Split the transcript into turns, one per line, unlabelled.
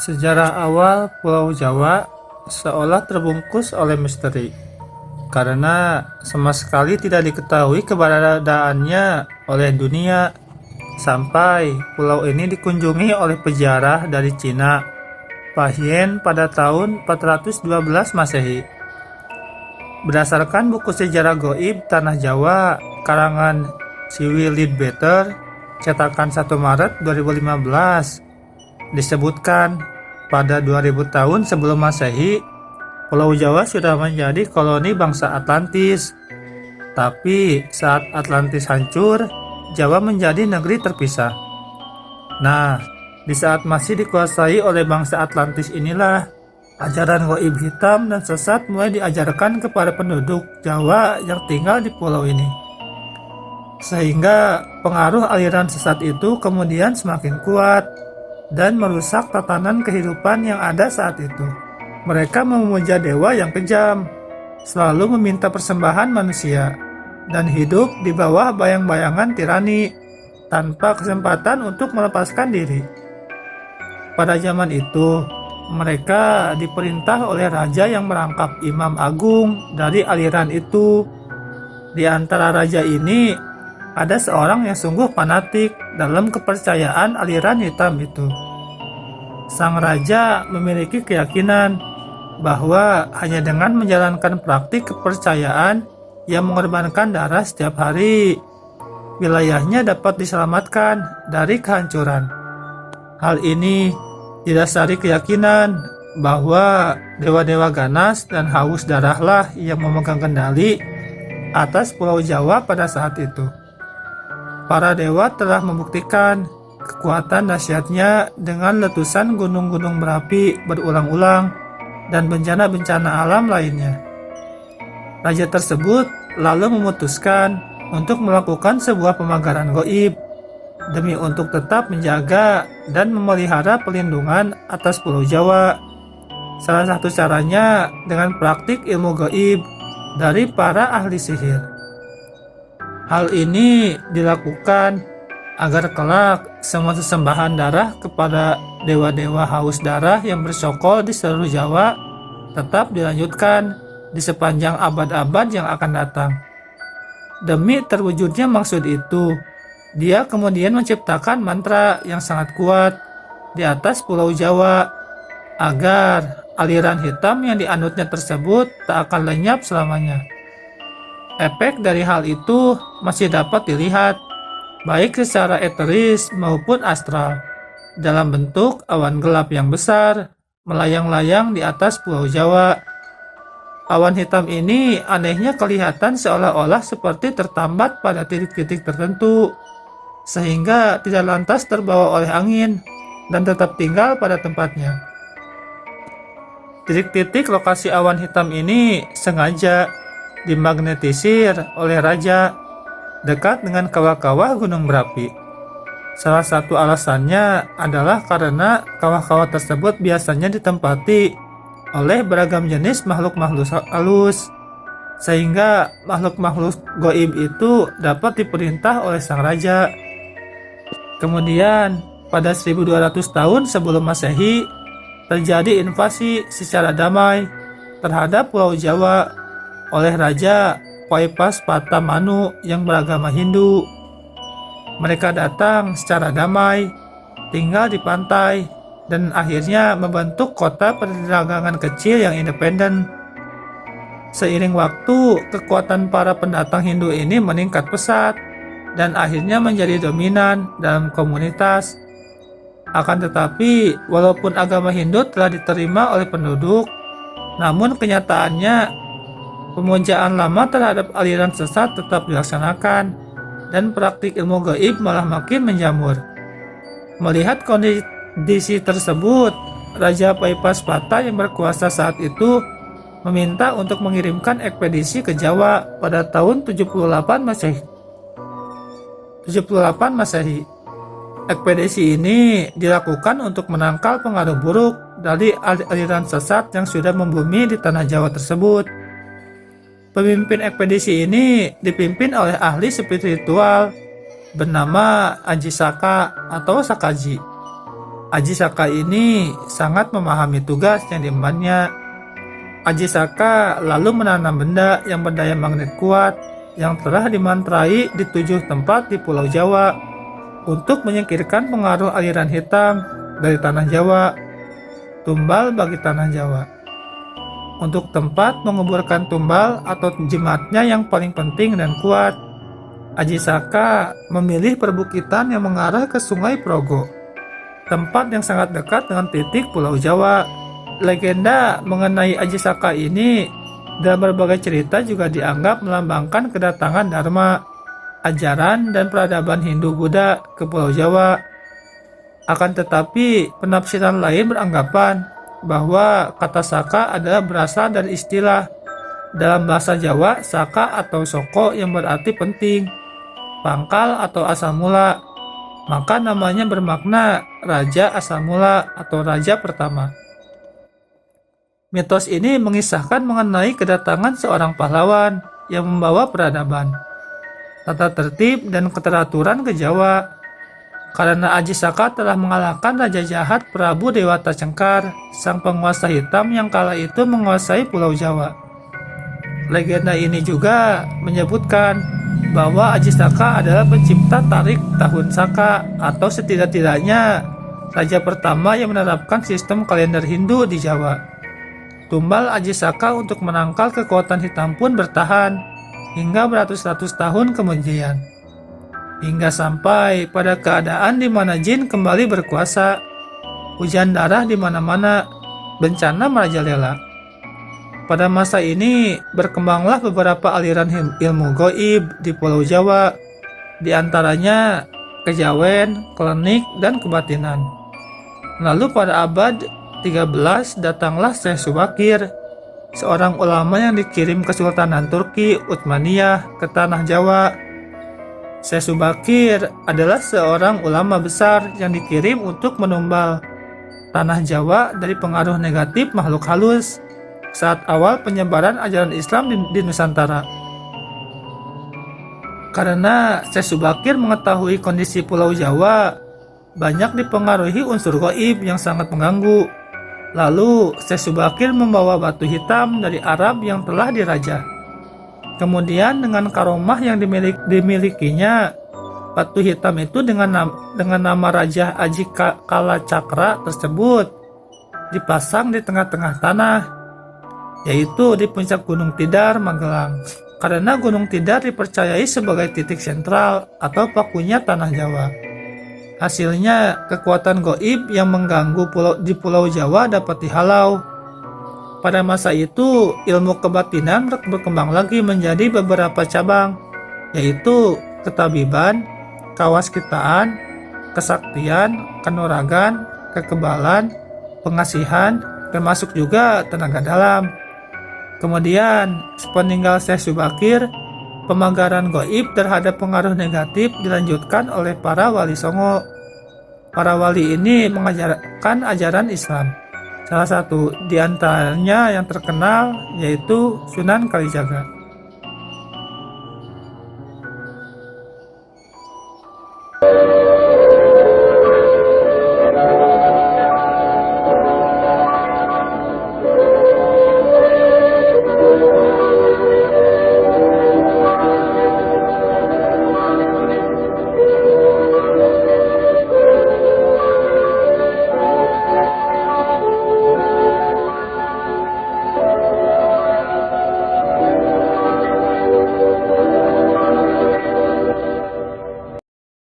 Sejarah awal Pulau Jawa seolah terbungkus oleh misteri, karena sama sekali tidak diketahui keberadaannya oleh dunia, sampai pulau ini dikunjungi oleh peziarah dari Cina, Pahien pada tahun 412 Masehi. Berdasarkan buku sejarah goib Tanah Jawa, karangan Siwi Leadbeater, cetakan 1 Maret 2015, disebutkan pada 2000 tahun sebelum Masehi, Pulau Jawa sudah menjadi koloni bangsa Atlantis. Tapi saat Atlantis hancur, Jawa menjadi negeri terpisah. Nah, di saat masih dikuasai oleh bangsa Atlantis inilah, ajaran gaib hitam dan sesat mulai diajarkan kepada penduduk Jawa yang tinggal di pulau ini. Sehingga pengaruh aliran sesat itu kemudian semakin kuat dan merusak tatanan kehidupan yang ada saat itu. Mereka memuja dewa yang kejam, selalu meminta persembahan manusia, dan hidup di bawah bayang-bayangan tirani, tanpa kesempatan untuk melepaskan diri. Pada zaman itu, mereka diperintah oleh raja yang merangkap imam agung dari aliran itu. Di antara raja ini, ada seorang yang sungguh fanatik dalam kepercayaan aliran hitam itu. Sang raja memiliki keyakinan bahwa hanya dengan menjalankan praktik kepercayaan yang mengorbankan darah setiap hari, wilayahnya dapat diselamatkan dari kehancuran. Hal ini didasari keyakinan bahwa dewa-dewa ganas dan haus darahlah yang memegang kendali atas Pulau Jawa pada saat itu. Para dewa telah membuktikan kekuatan dahsyatnya dengan letusan gunung-gunung berapi berulang-ulang dan bencana-bencana alam lainnya. Raja tersebut lalu memutuskan untuk melakukan sebuah pemagaran gaib demi untuk tetap menjaga dan memelihara pelindungan atas Pulau Jawa. Salah satu caranya dengan praktik ilmu gaib dari para ahli sihir. Hal ini dilakukan agar kelak semua sesembahan darah kepada dewa-dewa haus darah yang bersokol di seluruh Jawa tetap dilanjutkan di sepanjang abad-abad yang akan datang. Demi terwujudnya maksud itu, dia kemudian menciptakan mantra yang sangat kuat di atas Pulau Jawa agar aliran hitam yang dianutnya tersebut tak akan lenyap selamanya. Efek dari hal itu masih dapat dilihat, baik secara eteris maupun astral, dalam bentuk awan gelap yang besar, melayang-layang di atas Pulau Jawa. Awan hitam ini anehnya kelihatan seolah-olah seperti tertambat pada titik-titik tertentu, sehingga tidak lantas terbawa oleh angin dan tetap tinggal pada tempatnya. Titik-titik lokasi awan hitam ini sengaja dimagnetisir oleh raja dekat dengan kawah-kawah gunung berapi. Salah satu alasannya adalah karena kawah-kawah tersebut biasanya ditempati oleh beragam jenis makhluk-makhluk halus, sehingga makhluk-makhluk gaib itu dapat diperintah oleh sang raja. Kemudian, pada 1200 tahun sebelum Masehi, terjadi invasi secara damai terhadap Pulau Jawa oleh Raja Paipaspata Manu yang beragama Hindu. Mereka datang secara damai, tinggal di pantai, dan akhirnya membentuk kota perdagangan kecil yang independen. Seiring waktu, kekuatan para pendatang Hindu ini meningkat pesat dan akhirnya menjadi dominan dalam komunitas. Akan tetapi, walaupun agama Hindu telah diterima oleh penduduk, namun kenyataannya pemujaan lama terhadap aliran sesat tetap dilaksanakan, dan praktik ilmu gaib malah makin menjamur. Melihat kondisi tersebut, Raja Paipaspata yang berkuasa saat itu meminta untuk mengirimkan ekspedisi ke Jawa pada tahun 78 Masehi. Ekspedisi ini dilakukan untuk menangkal pengaruh buruk dari aliran sesat yang sudah membumi di tanah Jawa tersebut. Pemimpin ekspedisi ini dipimpin oleh ahli spiritual bernama Aji Saka atau Sakaji. Aji Saka ini sangat memahami tugas yang diembannya. Aji Saka lalu menanam benda yang berdaya magnet kuat yang telah dimantrai di 7 tempat di Pulau Jawa untuk menyingkirkan pengaruh aliran hitam dari tanah Jawa. Tumbal bagi tanah Jawa. Untuk tempat menguburkan tumbal atau jimatnya yang paling penting dan kuat, Aji Saka memilih perbukitan yang mengarah ke Sungai Progo, tempat yang sangat dekat dengan titik Pulau Jawa. Legenda mengenai Aji Saka ini dalam berbagai cerita juga dianggap melambangkan kedatangan Dharma, ajaran dan peradaban Hindu-Buddha ke Pulau Jawa. Akan tetapi, penafsiran lain beranggapan bahwa kata Saka adalah berasal dari istilah dalam bahasa Jawa Saka atau Soko yang berarti penting, pangkal atau asal mula. Maka namanya bermakna Raja Asal Mula atau Raja Pertama. Mitos ini mengisahkan mengenai kedatangan seorang pahlawan yang membawa peradaban, tata tertib dan keteraturan ke Jawa. Karena Aji Saka telah mengalahkan Raja Jahat Prabu Dewata Cengkar, sang penguasa hitam yang kala itu menguasai Pulau Jawa. Legenda ini juga menyebutkan bahwa Aji Saka adalah pencipta tarik tahun Saka atau setidak-tidaknya raja pertama yang menerapkan sistem kalender Hindu di Jawa. Tumbal Aji Saka untuk menangkal kekuatan hitam pun bertahan hingga beratus-ratus tahun kemudian. Hingga sampai pada keadaan di mana jin kembali berkuasa, hujan darah di mana-mana, bencana merajalela. Pada masa ini berkembanglah beberapa aliran ilmu goib di Pulau Jawa, di antaranya kejawen, klinik, dan kebatinan. Lalu pada abad 13 datanglah Syekh Subakir, seorang ulama yang dikirim Kesultanan Turki Utsmaniyah ke tanah Jawa. Syekh Subakir adalah seorang ulama besar yang dikirim untuk menumbal tanah Jawa dari pengaruh negatif makhluk halus saat awal penyebaran ajaran Islam di Nusantara. Karena Syekh Subakir mengetahui kondisi Pulau Jawa banyak dipengaruhi unsur gaib yang sangat mengganggu. Lalu Syekh Subakir membawa batu hitam dari Arab yang telah dirajah. Kemudian dengan karomah yang dimilikinya, batu hitam itu dengan nama Raja Aji Kala Cakra tersebut dipasang di tengah-tengah tanah, yaitu di puncak Gunung Tidar, Magelang. Karena Gunung Tidar dipercayai sebagai titik sentral atau pakunya tanah Jawa. Hasilnya, kekuatan gaib yang mengganggu di Pulau Jawa dapat dihalau. Pada masa itu, ilmu kebatinan berkembang lagi menjadi beberapa cabang, yaitu ketabiban, kawaskitaan, kesaktian, kanuragan, kekebalan, pengasihan, termasuk juga tenaga dalam. Kemudian, sepeninggal Syekh Subakir, pemagaran gaib terhadap pengaruh negatif dilanjutkan oleh para wali songo. Para wali ini mengajarkan ajaran Islam. Salah satu di antaranya yang terkenal yaitu Sunan Kalijaga.